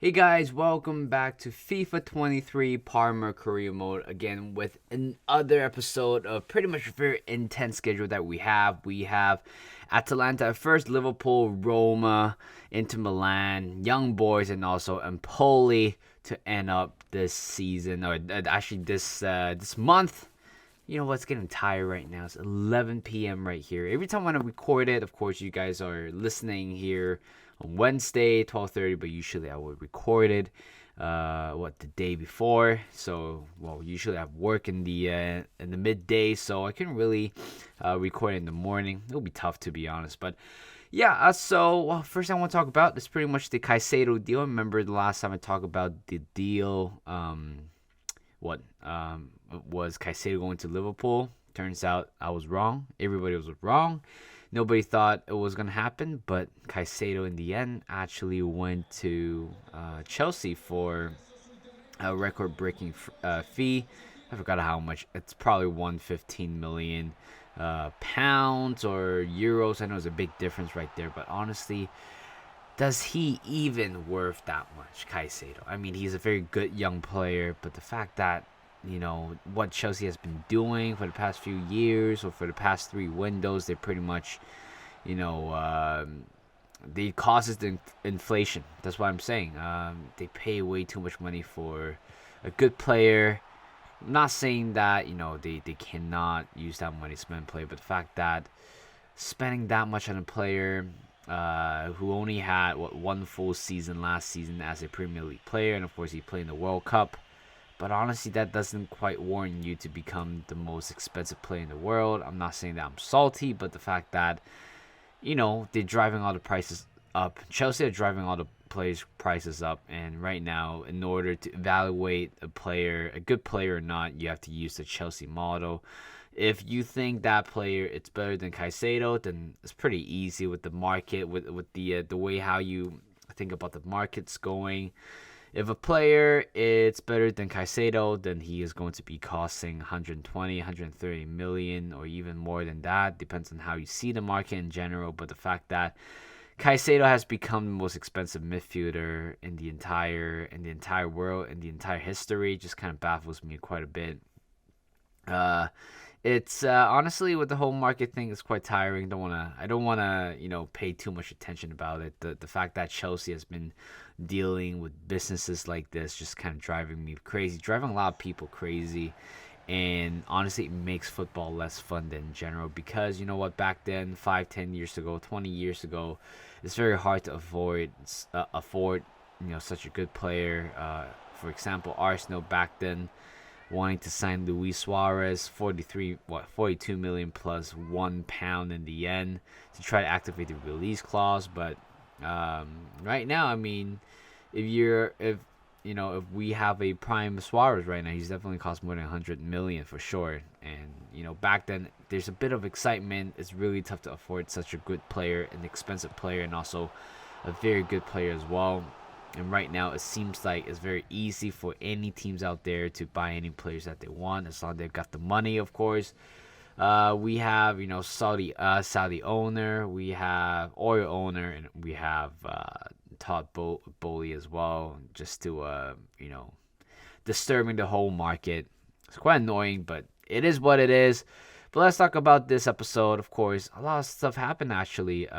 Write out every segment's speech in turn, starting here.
Hey guys, welcome back to FIFA 23 Parma Career Mode again with another episode of pretty much a very intense schedule that we have. We have Atalanta at first, Liverpool, Roma, Inter Milan, Young Boys, and also Empoli to end up this season, or actually this month. You know what's getting tired right now? It's 11 p.m. right here. Every time when I record it, of course, you guys are listening here on Wednesday, 12:30, but usually I would record it, the day before. So, usually I have work in the midday, so I couldn't really record in the morning. It'll be tough to be honest, but yeah. First thing I want to talk about is pretty much the Caicedo deal. Remember the last time I talked about the deal? What was Caicedo going to Liverpool? Turns out I was wrong. Everybody was wrong. Nobody thought it was going to happen, but Caicedo in the end actually went to Chelsea for a record-breaking fee. I forgot how much. It's probably 115 million pounds or euros. I know it's a big difference right there, but honestly, does he even worth that much, Caicedo? I mean, he's a very good young player, but the fact that what Chelsea has been doing for the past few years or for the past three windows, they pretty much, you know, they causes the inflation. That's what I'm saying. They pay way too much money for a good player. I'm not saying that they cannot use that money to spend play, but the fact that spending that much on a player who only had one full season last season as a Premier League player, and of course he played in the World Cup. But honestly, that doesn't quite warrant you to become the most expensive player in the world. I'm not saying that I'm salty, but the fact that they're driving all the prices up. Chelsea are driving all the players' prices up, and right now, in order to evaluate a player, a good player or not, you have to use the Chelsea model. If you think that player it's better than Caicedo, then it's pretty easy with the market, with the way how you think about the markets going. If a player is better than Caicedo, then he is going to be costing 120, 130 million, or even more than that. Depends on how you see the market in general. But the fact that Caicedo has become the most expensive midfielder in the entire world, in the entire history, just kind of baffles me quite a bit. It's honestly, with the whole market thing, is quite tiring. I don't wanna pay too much attention about it. The fact that Chelsea has been dealing with businesses like this just kind of driving me crazy, driving a lot of people crazy, and honestly, it makes football less fun than in general. Because you know what, back then, 5, 10 years ago, 20 years ago, it's very hard to afford such a good player. For example, Arsenal back then wanting to sign Luis Suarez, 42 million plus £1 in the end to try to activate the release clause. But right now, I mean, if we have a prime Suarez right now, he's definitely cost more than 100 million for sure. And back then, there's a bit of excitement. It's really tough to afford such a good player, an expensive player, and also a very good player as well. And right now, it seems like it's very easy for any teams out there to buy any players that they want, as long as they've got the money, of course. We have, Saudi owner, we have oil owner, and we have Todd Bowley as well, just to, disturbing the whole market. It's quite annoying, but it is what it is. But let's talk about this episode. Of course, a lot of stuff happened, actually.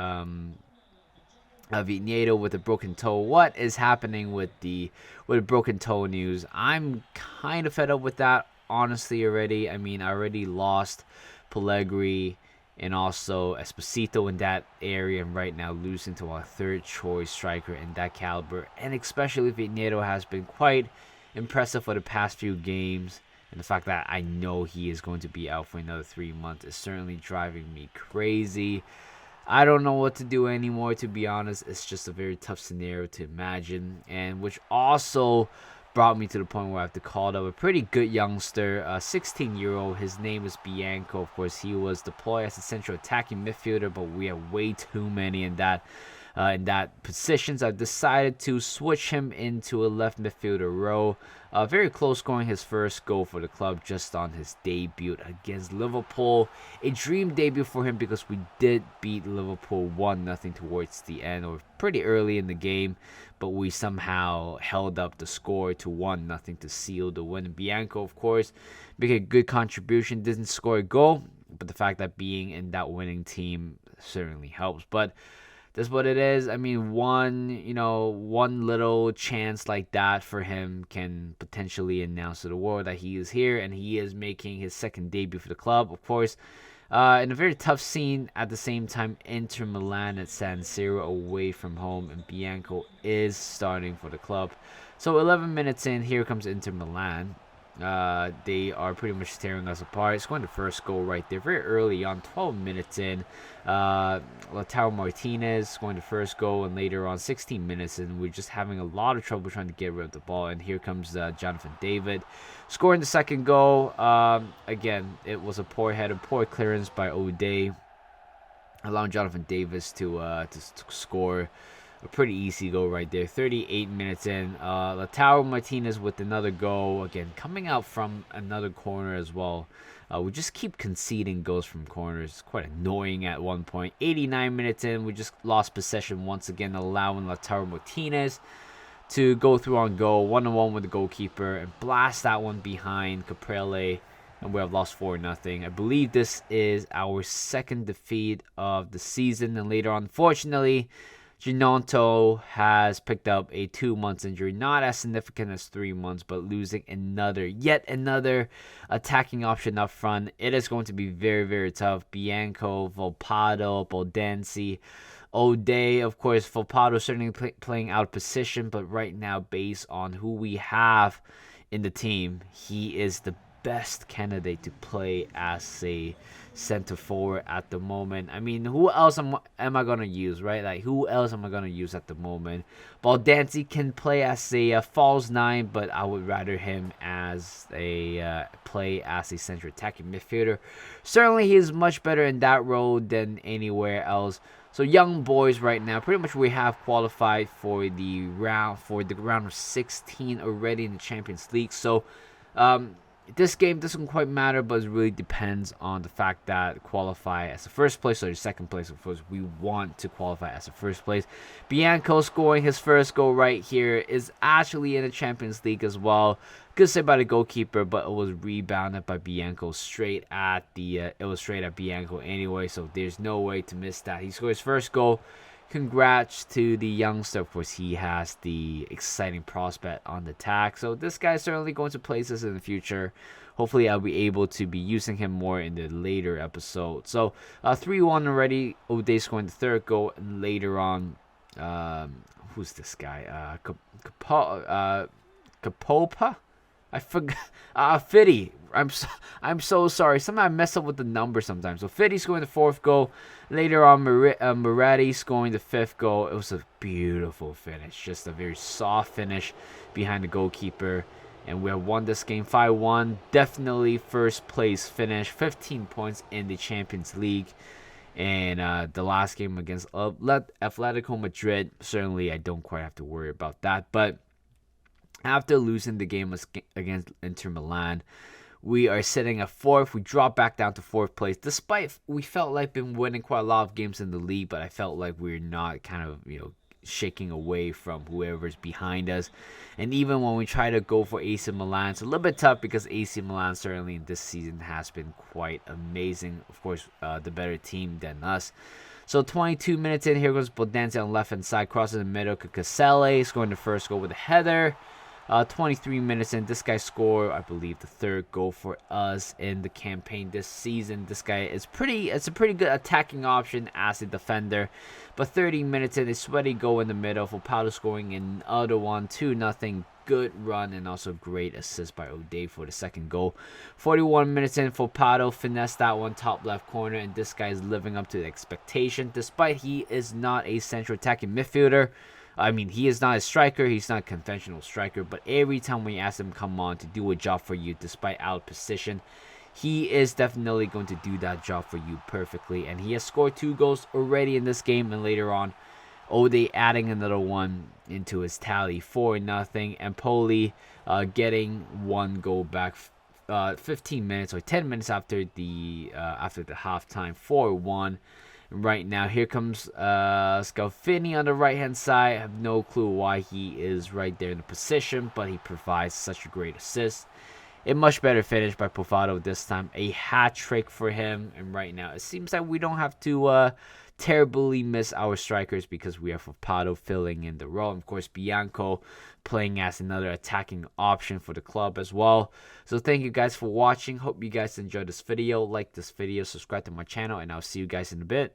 Vigneto with a broken toe. What is happening with the broken toe news? I'm kind of fed up with that, honestly, already. I mean, I already lost Pellegrini and also Esposito in that area, and right now losing to our third choice striker in that caliber. And especially Vigneto has been quite impressive for the past few games. And the fact that I know he is going to be out for another 3 months is certainly driving me crazy. I don't know what to do anymore, to be honest. It's just a very tough scenario to imagine, and which also brought me to the point where I have to call up a pretty good youngster, a 16-year-old. His name is Bianco. Of course, he was deployed as a central attacking midfielder, but we have way too many in that in that position. So I've decided to switch him into a left midfielder role. Very close scoring his first goal for the club just on his debut against Liverpool. A dream debut for him because we did beat Liverpool 1-0 towards the end, or pretty early in the game, but we somehow held up the score to 1-0 to seal the win. Bianco, of course, making a good contribution, didn't score a goal, but the fact that being in that winning team certainly helps. But that's what it is. I mean, one little chance like that for him can potentially announce to the world that he is here and he is making his second debut for the club. Of course, in a very tough scene at the same time, Inter Milan at San Siro away from home, and Bianco is starting for the club. So 11 minutes in, here comes Inter Milan. They are pretty much tearing us apart. Scoring the first goal right there very early on, 12 minutes in. Lautaro Martinez scoring the first goal, and later on, 16 minutes in, we're just having a lot of trouble trying to get rid of the ball. And here comes Jonathan David scoring the second goal. Again, it was a poor header, poor clearance by O'Day, allowing Jonathan Davis to score a pretty easy goal right there. 38 minutes in. Lautaro Martinez with another goal. Again, coming out from another corner as well. We just keep conceding goals from corners. It's quite annoying at one point. 89 minutes in, we just lost possession once again, allowing Lautaro Martinez to go through on goal. 1-1 with the goalkeeper and blast that one behind Caprele. And we have lost 4-0. I believe this is our second defeat of the season. And later on, unfortunately, Ginonto has picked up a 2-month injury, not as significant as 3 months, but losing yet another attacking option up front. It is going to be very, very tough. Bianco, Volpato, Boldensi, O'Day, of course. Volpato certainly playing out of position, but right now, based on who we have in the team, he is the best candidate to play as a center forward at the moment. I mean, who else am I gonna use, right? Like, who else am I gonna use at the moment? Baldanzi can play as a false nine, but I would rather him as a play as a central attacking midfielder. Certainly, he is much better in that role than anywhere else. So, young boys right now, pretty much we have qualified for the round of 16 already in the Champions League. So, this game doesn't quite matter, but it really depends on the fact that qualify as the first place or the second place. Of course, we want to qualify as the first place. Bianco scoring his first goal right here is actually in the Champions League as well. Good save by the goalkeeper, but it was rebounded by Bianco straight at Bianco anyway. So there's no way to miss that. He scores his first goal. Congrats to the youngster. Of course, he has the exciting prospect on the attack. So this guy's certainly going to places in the future. Hopefully, I'll be able to be using him more in the later episode. So 3-1 already. O'Day scoring the third goal. And later on, who's this guy? Capopa? I forgot. Fiddy. I'm so sorry. Sometimes I mess up with the numbers sometimes. So Fiddy scoring the fourth goal. Later on, Moretti scoring the fifth goal. It was a beautiful finish. Just a very soft finish behind the goalkeeper. And we have won this game 5-1. Definitely first place finish. 15 points in the Champions League. And the last game against Atletico Madrid, certainly I don't quite have to worry about that. But after losing the game against Inter Milan, we are sitting at fourth. We drop back down to fourth place. Despite we felt like been winning quite a lot of games in the league, but I felt like we're not kind of, shaking away from whoever's behind us. And even when we try to go for AC Milan, it's a little bit tough because AC Milan certainly in this season has been quite amazing. Of course, the better team than us. So 22 minutes in, here goes Boldense on left hand side, crosses in the middle. Casale scoring the first goal with a header. 23 minutes in, this guy scored, I believe, the third goal for us in the campaign this season. This guy is it's a pretty good attacking option as a defender. But 30 minutes in, a sweaty goal in the middle. Volpato scoring another one, 2-0. Good run and also great assist by O'Day for the second goal. 41 minutes in, Volpato finessed that one top left corner, and this guy is living up to the expectation. Despite he is not a central attacking midfielder, I mean, he is not a striker. He's not a conventional striker. But every time we ask him come on to do a job for you, despite out position, he is definitely going to do that job for you perfectly. And he has scored 2 goals already in this game. And later on, Ode adding another one into his tally, 4-0. Empoli getting one goal back 15 minutes or 10 minutes after the halftime, 4-1. Right now, here comes Scalfini on the right-hand side. I have no clue why he is right there in the position, but he provides such a great assist. A much better finish by Pofado this time. A hat trick for him. And right now, it seems like we don't have to terribly miss our strikers because we have Pofado filling in the role. And of course, Bianco playing as another attacking option for the club as well. So thank you guys for watching. Hope you guys enjoyed this video. Like this video, subscribe to my channel, and I'll see you guys in a bit.